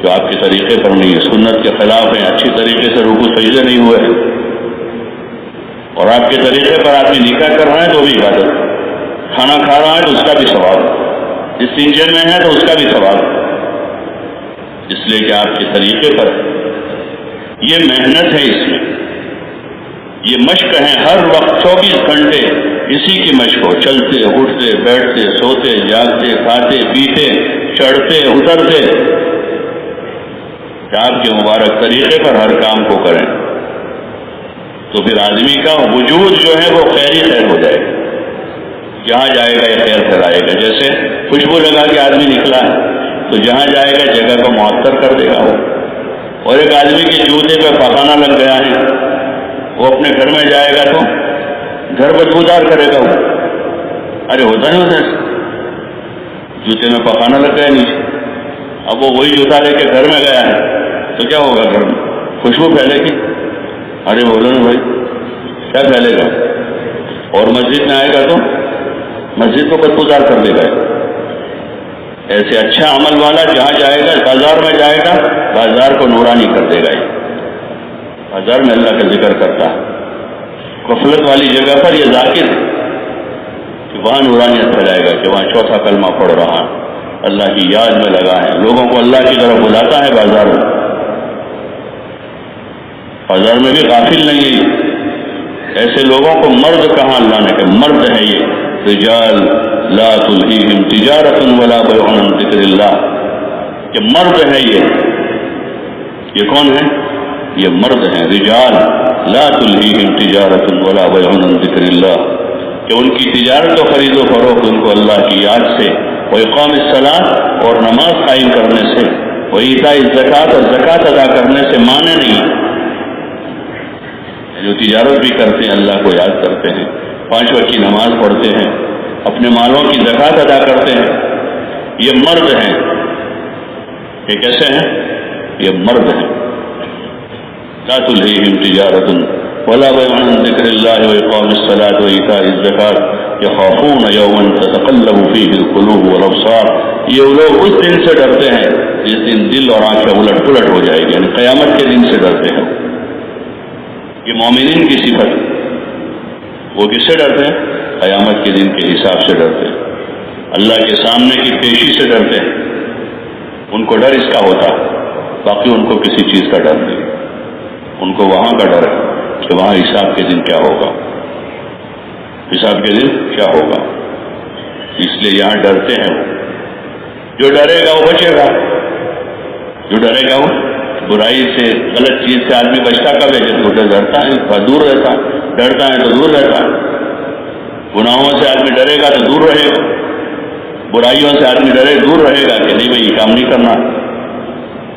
جو آپ کے طریقے پر نہیں ہے، سنت کے خلاف ہے، اچھی طریقے سے رکوع سجدے نہیں ہوئے ہیں. اور آپ کے طریقے پر آدمی نکاح کر رہا ہے تو بھی عبادت، کھانا کھا رہا ہے تو اس کا بھی ثواب، استنجے میں ہے تو اس کا بھی ثواب، اس لیے کہ آپ کے طریقے پر یہ محنت ہے. اس میں یہ مشق ہے، ہر وقت 24 گھنٹے اسی کی مشق ہو. چلتے اٹھتے بیٹھتے سوتے جاگتے کھاتے پیتے چڑھتے اترتے کہ آپ کے مبارک طریقے پر ہر کام کو کریں. تو پھر آدمی کا وجود جو ہے وہ خیری خیر ہو جائے گا. جہاں جائے گا یہ خیر پھیلائے گا. جیسے خوشبو لگا کے آدمی نکلا ہے تو جہاں جائے گا جگہ کو معطر کر دے گا وہ. اور ایک آدمی کے جوتے پہ پخانا لگ گیا ہے، وہ اپنے گھر میں جائے گا تو گھر بدبودار کرے گا وہ. ارے ہوتا نہیں ہوتا، جوتے میں پخانا لگ گیا نیچے. اب وہ وہی جوتا لے کے گھر میں گیا ہے تو کیا ہوگا؟ گھر میں خوشبو پھیلے گی. ارے بولو نا بھائی، کیا پھیلے گا؟ اور مسجد میں آئے گا تو مسجد کو بدبودار کر دے گا. ایسے اچھا عمل والا جہاں جائے گا، بازار میں جائے گا بازار کو نورانی کر دے گا. بازار میں اللہ کا ذکر کرتا ہے. غفلت والی جگہ پر یہ ذاکر ہے کہ وہاں نورانیت پھیلائے گا، کہ وہاں چوتھا کلمہ پڑھ رہا ہے، اللہ کی یاد میں لگا ہے، لوگوں کو اللہ کی طرف بلاتا ہے. بازار میں بھی غافل نہیں ہے. ایسے لوگوں کو مرد کہاں اللہ نے کہ مرد ہے یہ. رجال لا تلہیہم تجارت ولا بیع عن ذکر اللہ، کہ مرد ہے یہ کون ہے؟ یہ مرد ہیں. رجال لا تلہیہم تجارت ولا بیع عن ذکر اللہ، کہ ان کی تجارت و خرید و فروخت ان کو اللہ کی یاد سے، واقام الصلاۃ اور نماز قائم کرنے سے، وایتاء الزکوٰۃ اور زکوٰۃ ادا کرنے سے مانے نہیں. جو تجارت بھی کرتے ہیں، اللہ کو یاد کرتے ہیں، 5 وقت کی نماز پڑھتے ہیں، اپنے مالوں کی زکوٰۃ ادا کرتے ہیں، یہ مرد ہیں. یہ کیسے ہیں؟ یہ مرد ہیں. لا تلہیہم تجارت ولا بیع عن ذکر اللہ واقام الصلاۃ وایتاء الزکوٰۃ یخافون یوما تتقلب فیہ القلوب والابصار. یہ لوگ اس دن سے ڈرتے ہیں جس دن دل اور آنکھیں الٹ پلٹ ہو جائے گی، یعنی قیامت کے دن سے ڈرتے ہیں. یہ مومنین کی صفت. وہ کس سے ڈرتے ہیں؟ قیامت کے دن کے حساب سے ڈرتے ہیں، اللہ کے سامنے کی پیشی سے ڈرتے ہیں. ان کو ڈر اس کا ہوتا ہے، باقی ان کو کسی چیز کا ڈر نہیں. ان کو وہاں کا ڈر ہے کہ وہاں حساب کے دن کیا ہوگا، حساب کے دن کیا ہوگا. اس لیے یہاں ڈرتے ہیں. جو ڈرے گا وہ بچے گا، جو ڈرے گا وہ برائی سے، غلط چیز سے آدمی بچتا کب ہے؟ جب ڈرتا ہے، دور رہتا ہے. ڈرتا ہے تو دور رہتا ہے. گناہوں سے آدمی ڈرے گا تو دور رہے گا، برائیوں سے آدمی دور رہے گا کہ نہیں بھائی یہ کام نہیں کرنا،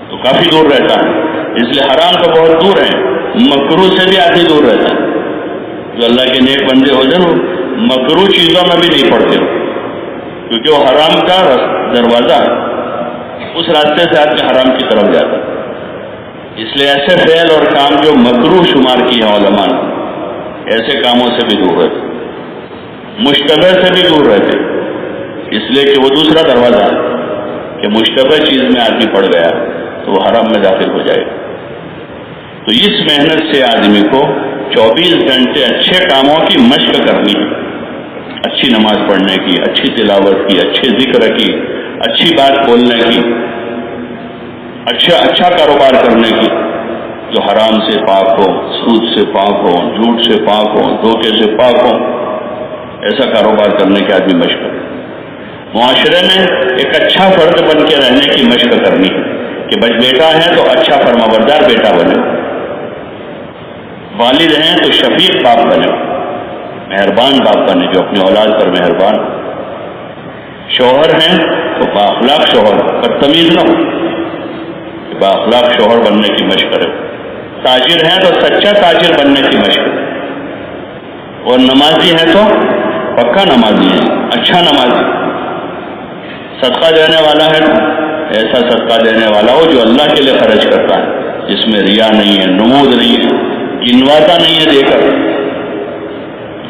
تو کافی دور رہتا ہے. اس لیے حرام تو بہت دور ہے. مکروہ سے بھی آدمی دور رہتا ہے. جو اللہ کے نیک بندے ہو جائے مکروہ چیزوں میں بھی نہیں پڑتے ہو، کیونکہ وہ حرام کا دروازہ ہے، اس راستے سے آدمی حرام کی طرف جاتا ہے. اس لیے ایسے فعل اور کام جو مکروہ شمار کیے ہیں علماء نے، ایسے کاموں سے بھی دور رہتے، مشتبہ سے بھی دور رہتے. اس لیے کہ وہ دوسرا دروازہ ہے کہ مشتبہ چیز میں آدمی پڑ گیا تو وہ حرام میں داخل ہو جائے گا. تو اس محنت سے آدمی کو 24 گھنٹے اچھے کاموں کی مشق کرنی ہے، اچھی نماز پڑھنے کی، اچھی تلاوت کی، اچھے ذکر کی، اچھی بات بولنے کی، اچھا کاروبار کرنے کی جو حرام سے پاک ہو، سود سے پاک ہو، جھوٹ سے پاک ہو، دھوکے سے پاک ہو. ایسا کاروبار کرنے کی آدمی مشق. معاشرے میں ایک اچھا فرد بن کے رہنے کی مشق کرنی ہے کہ بیٹا ہے تو اچھا فرمانبردار بیٹا بنے، والد ہیں تو شفیق باپ بنے، مہربان باپ بنے جو اپنی اولاد پر مہربان. شوہر ہیں تو بااخلاق شوہر، بدتمیز نہ ہو، بااخلاق شوہر بننے کی مشق کرے. تاجر ہیں تو سچا تاجر بننے کی مشق، اور نمازی ہیں تو پکا نمازی ہے، اچھا نمازی. صدقہ دینے والا ہے تو ایسا صدقہ دینے والا ہو جو اللہ کے لیے خرچ کرتا ہے، جس میں ریا نہیں ہے، نمود نہیں ہے، گنواتا نہیں ہے دے کر.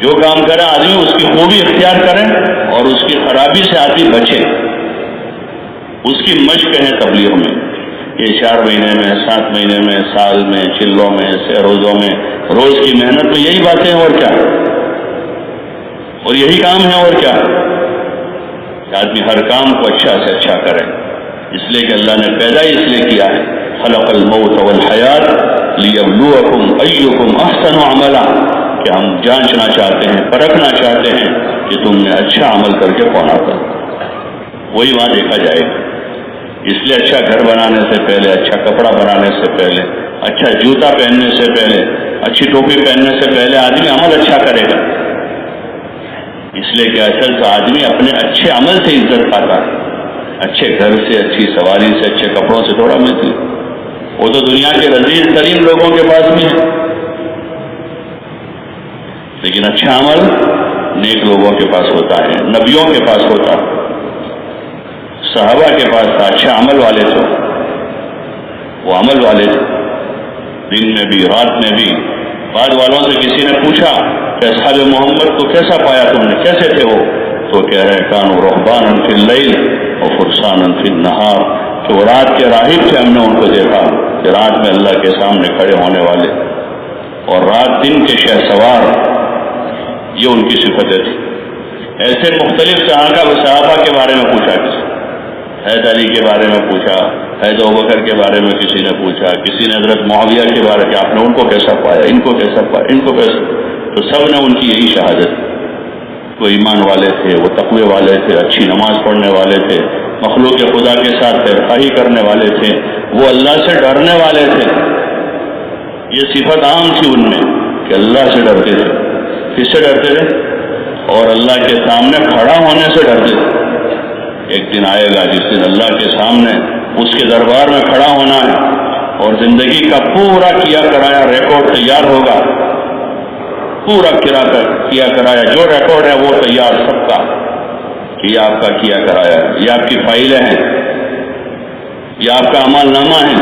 جو کام کرے آدمی اس کی خوبی اختیار کرے اور اس کی خرابی سے آدمی بچے. اس کی مشق ہے تبلیغ میں. یہ 4 مہینے میں، 7 مہینے میں، سال میں، چلوں میں، روزوں میں، روز کی محنت میں یہی باتیں ہیں اور کیا، اور یہی کام ہے اور کیا. آدمی ہر کام کو اچھا سے اچھا کرے. اس لیے کہ اللہ نے پیدا اس لیے کیا ہے، خلق الموت والحیات لیبلوکم ایکم احسن عملا، کہ ہم جانچنا چاہتے ہیں، پرکھنا چاہتے ہیں کہ تم نے اچھا عمل کر کے کون آتا ہے. وہی وہاں دیکھا جائے گا. اس لیے اچھا گھر بنانے سے پہلے، اچھا کپڑا بنانے سے پہلے، اچھا جوتا پہننے سے پہلے، اچھی ٹوپی پہننے سے پہلے آدمی عمل اچھا کرے گا. اس لیے کہ اصل تو آدمی اپنے اچھے عمل سے عزت پاتا ہے. اچھے گھر سے، اچھی سواری سے، اچھے کپڑوں سے تھوڑا ملتی. وہ تو دنیا کے لذیذ ترین لوگوں کے پاس بھی ہے، لیکن اچھا عمل نیک لوگوں کے پاس ہوتا ہے، نبیوں کے پاس ہوتا ہے، صحابہ کے پاس تھا. اچھا عمل والے تھے، وہ عمل والے تھے، دن میں بھی رات میں بھی. بعد والوں سے کسی نے پوچھا کہ اصحاب محمد کو کیسا پایا تم نے، کیسے تھے وہ؟ تو کہہ رہے کانوا رہبانا فی اللیل وفرسانا فی النہار، کہ وہ رات کے راہب تھے. ہم نے ان کو دیکھا کہ رات میں اللہ کے سامنے کھڑے ہونے والے، اور رات دن کے شہسوار. یہ ان کی صفتیں تھیں. ایسے مختلف صحابہ کے بارے میں پوچھا، حضرت علی کے بارے میں پوچھا، حضرت ابوبکر کے بارے میں کسی نے پوچھا، کسی نے حضرت معاویہ کے بارے میں، آپ نے ان کو کیسا پایا، ان کو کیسا پایا، ان کو کیسا. تو سب نے ان کی یہی شہادت. وہ ایمان والے تھے، وہ تقوی والے تھے، اچھی نماز پڑھنے والے تھے، مخلوق خدا کے ساتھ خیرخواہی کرنے والے تھے، وہ اللہ سے ڈرنے والے تھے. یہ صفت عام تھی ان میں کہ اللہ سے ڈرتے تھے. کس سے ڈرتے تھے؟ اور اللہ کے سامنے کھڑا ہونے سے ڈرتے تھے. ایک دن آئے گا جس دن اللہ کے سامنے اس کے دربار میں کھڑا ہونا ہے، اور زندگی کا پورا کیا کرایا ریکارڈ تیار ہوگا. پورا کیا کرایا جو ریکارڈ ہے وہ تیار سب کا، یہ آپ کا کیا کرایا، یہ آپ کی فائلیں ہیں، یہ آپ کا عمل نامہ ہے.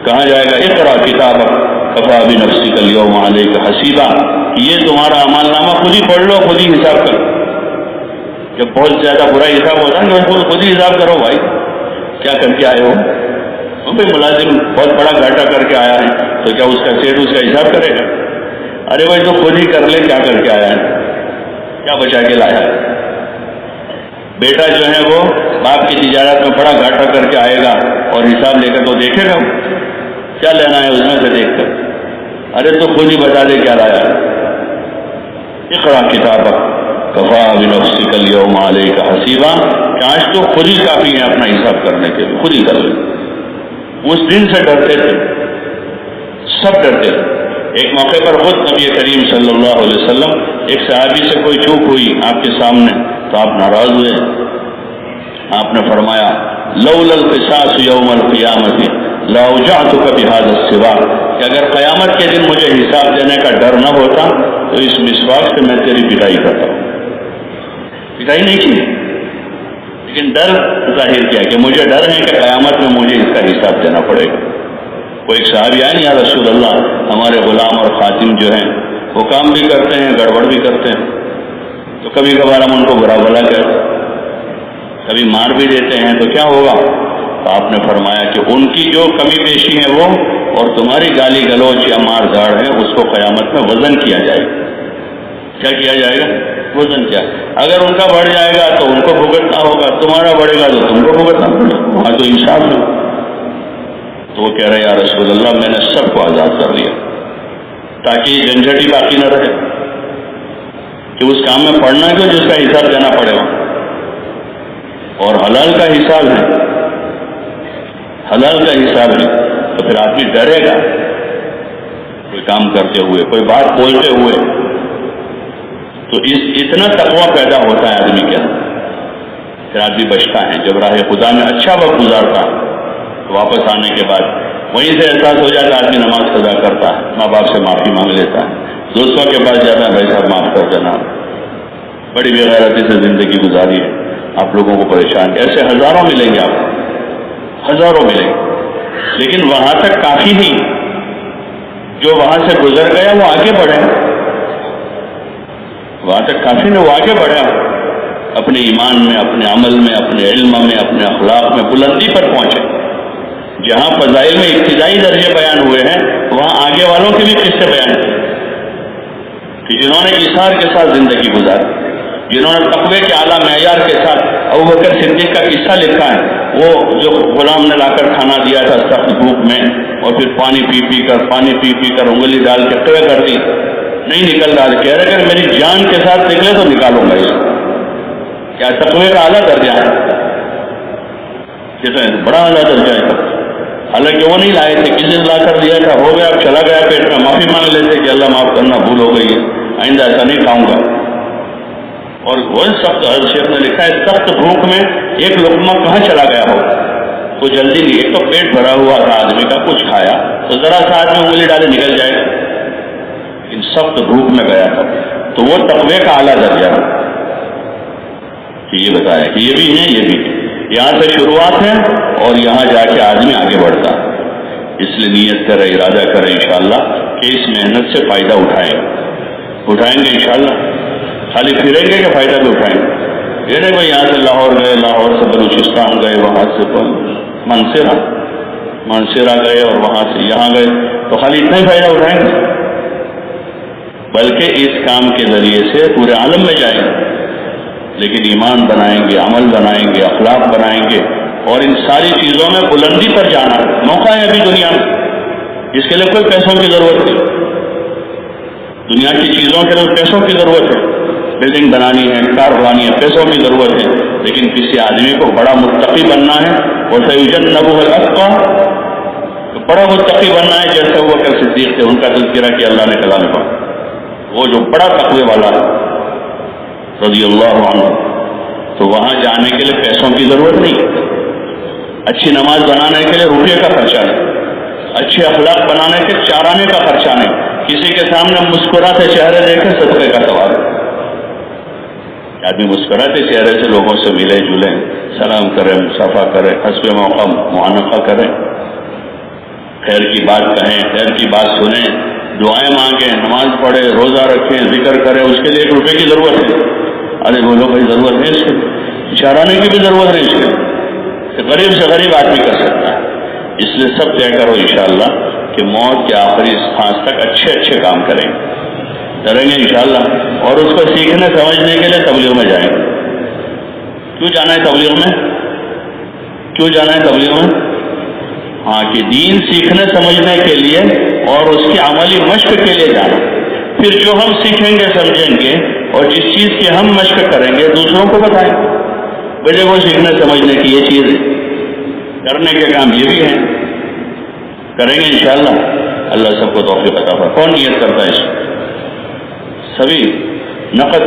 کہا جائے گا اقرا کتابک کفی بنفسک اليوم علیک حسیبا، یہ تمہارا عمل نامہ خود ہی پڑھ لو، خود ہی حساب کرو. جب بہت زیادہ برا حساب ہوتا ہے تو خود ہی حساب کرو. بھائی کیا کر کے آئے ہو؟ بھائی ملازم بہت بڑا گھاٹا کر کے آیا ہے تو کیا اس کا سیٹ اس کا حساب کرے گا؟ ارے بھائی تو خود ہی کر لے، کیا کر کے آیا ہے، کیا بچا کے لایا ہے. بیٹا جو ہے وہ باپ کی تجارت میں بڑا گھاٹا کر کے آئے گا اور حساب لے کر تو دیکھے گا کیا لینا ہے اس میں سے دیکھ کر. ارے تو خود ہی بتا دے کیا لایا. اقرا کتابک کفا بنفسک اليوم علیک حسیبا، کہ آج تو خود ہی کافی ہے اپنا حساب کرنے کے لیے، خود ہی کر لیں. اس دن سے ڈرتے تھے، سب ڈرتے تھے. ایک موقع پر خود نبی کریم صلی اللہ علیہ وسلم ایک صحابی سے کوئی چوک ہوئی آپ کے سامنے تو آپ ناراض ہوئے. آپ نے فرمایا لولا القصاص یوم القیامت لاوجعتک بهذا السواک، کہ اگر قیامت کے دن مجھے حساب دینے کا ڈر نہ ہوتا تو اس مسواک سے میں تیری پٹائی کرتا. پٹائی نہیں کی، لیکن ڈر ظاہر کیا کہ مجھے ڈر ہے کہ قیامت میں مجھے اس کا حساب دینا پڑے گا. وہ ایک صحابی آئے یا رسول اللہ، ہمارے غلام اور خادم جو ہیں وہ کام بھی کرتے ہیں گڑبڑ بھی کرتے ہیں، تو کبھی کبھار ہم ان کو برا بھلا کہتے ہیں، کبھی مار بھی دیتے ہیں، تو کیا ہوگا؟ تو آپ نے فرمایا کہ ان کی جو کمی بیشی ہے وہ اور تمہاری گالی گلوچ یا مار دھاڑ ہے اس کو قیامت میں وزن کیا جائے گا. کیا کیا جائے گا؟ وزن کیا. اگر ان کا بڑھ جائے گا تو ان کو بھگتنا ہوگا، تمہارا بڑھے گا تو تم کو بھگتنا پڑے گا. وہاں تو انصاف ہے. تو وہ کہہ رہے یا رسول اللہ میں نے سب کو آزاد کر لیا تاکہ یہ جھنجھٹ ہی باقی نہ رہے کہ اس کام میں پڑنا کیوں جس کا حساب دینا پڑے گا. اور حلال کا حساب ہے، حلال کا حساب ہے، تو پھر آدمی ڈرے گا کوئی کام کرتے ہوئے، کوئی بات بولتے ہوئے. تو اتنا تقویٰ پیدا ہوتا ہے آدمی کے اندر، پھر آدمی بچتا ہے. جب راہ خدا میں اچھا وقت گزارتا ہے واپس آنے کے بعد وہیں سے احساس ہو جاتا ہے، آدمی نماز قضا کرتا ہے، ماں باپ سے معافی مانگ لیتا ہے، دوستوں کے پاس جاتا ہے، بھائی صاحب معاف کر دینا، بڑی بے غیرتی سے زندگی گزاری ہے، آپ لوگوں کو پریشان. ایسے ہزاروں ملیں گے، آپ ہزاروں ملیں گے. لیکن وہاں تک کافی نہیں، جو وہاں سے گزر گیا وہ آگے بڑھے، وہاں تک کافی نہیں، وہ آگے بڑھا، اپنے ایمان میں، اپنے عمل میں، اپنے علم میں، اپنے اخلاق میں بلندی پر پہنچے. جہاں فضائل میں ابتدائی درجے بیان ہوئے ہیں وہاں آگے والوں کے بھی قصے بیان کیے کہ جنہوں نے ایثار کے ساتھ زندگی گزاری، جنہوں نے تقوی کے اعلیٰ معیار کے ساتھ. ابوبکر صدیق کا قصہ لکھا ہے، وہ جو غلام نے لا کر کھانا دیا تھا سخت دھوپ میں، اور پھر پانی پی پی کر انگلی ڈال کے قوی کر دی، نہیں نکل رہا. کہہ رہے اگر میری جان کے ساتھ نکلے تو نکالوں گا اس کو. کیا تقوی کا اعلیٰ درجہ ہے؟ کیسا ہے؟ بڑا اعلیٰ درجہ ہے. حالانکہ وہ نہیں لائے تھے، کسی نے لا کر دیا تھا، ہو گیا، اب چلا گیا پیٹ میں، معافی مانگ لیتے کہ اللہ معاف کرنا، بھول ہو گئی ہے، آئندہ ایسا نہیں کھاؤں گا. اور وہ سخت شیخ نے لکھا ہے سخت بھوک میں ایک لقمہ کہاں چلا گیا ہو، تو جلدی نہیں، ایک تو پیٹ بھرا ہوا تھا آدمی کا، کچھ کھایا تو ذرا سا آدمی انگلی ڈالے نکل جائے، لیکن سخت بھوک میں گیا تھا. تو وہ تقوی کا اعلیٰ درجہ ہے کہ یہ بتایا کہ یہ بھی ہے، یہ بھی ہے. یہاں سے شروعات ہے اور یہاں جا کے آدمی آگے بڑھتا ہے. اس لیے نیت کرے، ارادہ کرے انشاءاللہ کہ اس محنت سے فائدہ اٹھائیں گے انشاءاللہ. خالی پھریں گے کہ فائدہ بھی اٹھائیں گے. یہ نہیں بھائی یہاں سے لاہور گئے، لاہور سے بلوچستان گئے، وہاں سے منصیرہ گئے اور وہاں سے یہاں گئے، تو خالی اتنا ہی فائدہ اٹھائیں گے؟ بلکہ اس کام کے ذریعے سے پورے عالم میں جائیں گے، لیکن ایمان بنائیں گے، عمل بنائیں گے، اخلاق بنائیں گے، اور ان ساری چیزوں میں بلندی پر جانا. موقع ہے ابھی دنیا میں، اس کے لیے کوئی پیسوں کی ضرورت نہیں. دنیا کی چیزوں کے لیے پیسوں کی ضرورت ہے، بلڈنگ بنانی ہے، کار بنانی ہے، پیسوں کی ضرورت ہے. لیکن کسی آدمی کو بڑا متقی بننا ہے، اور سیجنبها الاتقى، تو بڑا متقی بننا ہے جیسے ابوبکر صدیق تھے، ان کا تذکرہ کیا اللہ نے کلام میں. وہ جو بڑا تقوی والا رضی اللہ عنہ، تو وہاں جانے کے لیے پیسوں کی ضرورت نہیں، اچھی نماز بنانے کے لیے روپے کا خرچہ نہیں، اچھے اخلاق بنانے کے چارانے کا خرچہ نہیں، کسی کے سامنے مسکراتے چہرے دیکھے صدقے کا ثواب. آدمی مسکراتے چہرے سے لوگوں سے ملے جلے، سلام کرے، مصافحہ کرے، حسب موقع معانقہ کرے، خیر کی بات کہیں، خیر کی بات سنیں، دعائیں مانگیں، نماز پڑھے، روزہ رکھیں، ذکر کرے. اس کے لیے 1 روپے کی ضرورت ہے. ارے بولو بھائی ضرورت ہے اس کے، چارانے کی بھی ضرورت ہے اس کے، غریب سے غریب آدمی کر سکتا ہے. اس لیے سب طے کرو انشاءاللہ کہ موت کے آخری سانس تک اچھے کام کریں گے انشاءاللہ. اور اس کو سیکھنے سمجھنے کے لیے تبلیغ میں جائیں گے. کیوں جانا ہے تبلیغ میں؟ کیوں جانا ہے تبلیغ میں؟ ہاں کہ دین سیکھنے سمجھنے کے لیے اور اس کی عملی مشق کے لیے جانا. پھر جو ہم سیکھیں گے سمجھیں گے اور جس چیز کی ہم مشق کریں گے دوسروں کو بتائیں گے. وجہ وہ سیکھنے سمجھنے کی یہ چیز ہے. کرنے کے کام یہ بھی ہیں، کریں گے انشاءاللہ. اللہ سب کو توفیق عطا فرمائے. کون نیت کرتا ہے اس؟ سبھی نقد